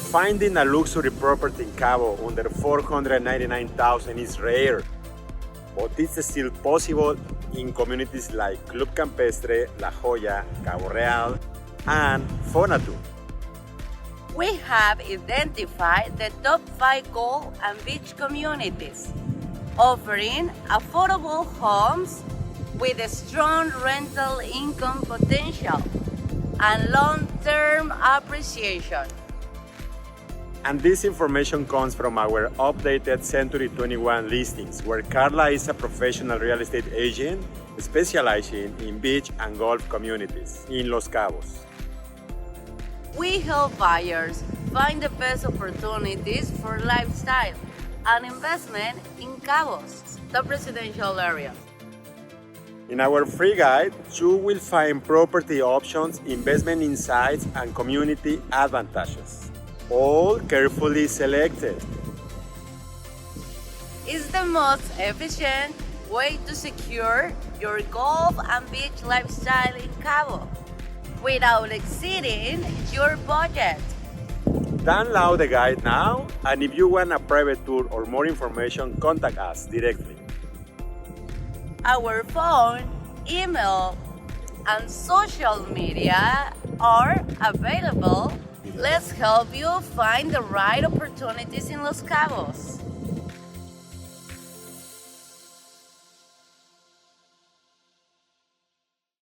Finding a luxury property in Cabo under $499,000 is rare, but it's still possible in communities like Club Campestre, La Joya, Cabo Real, and Fonatu. We have identified the top 5 golf and beach communities, offering affordable homes with a strong rental income potential and long-term appreciation. And this information comes from our updated Century 21 listings, where Karla is a professional real estate agent specializing in beach and golf communities in Los Cabos. We help buyers find the best opportunities for lifestyle and investment in Cabo's top residential area. In our free guide, you will find property options, investment insights, and community advantages, all carefully selected. It's the most efficient way to secure your golf and beach lifestyle in Cabo without exceeding your budget. Download the guide now, and if you want a private tour or more information, contact us directly. Our phone, email, and social media are available. Let's help you find the right opportunities in Los Cabos.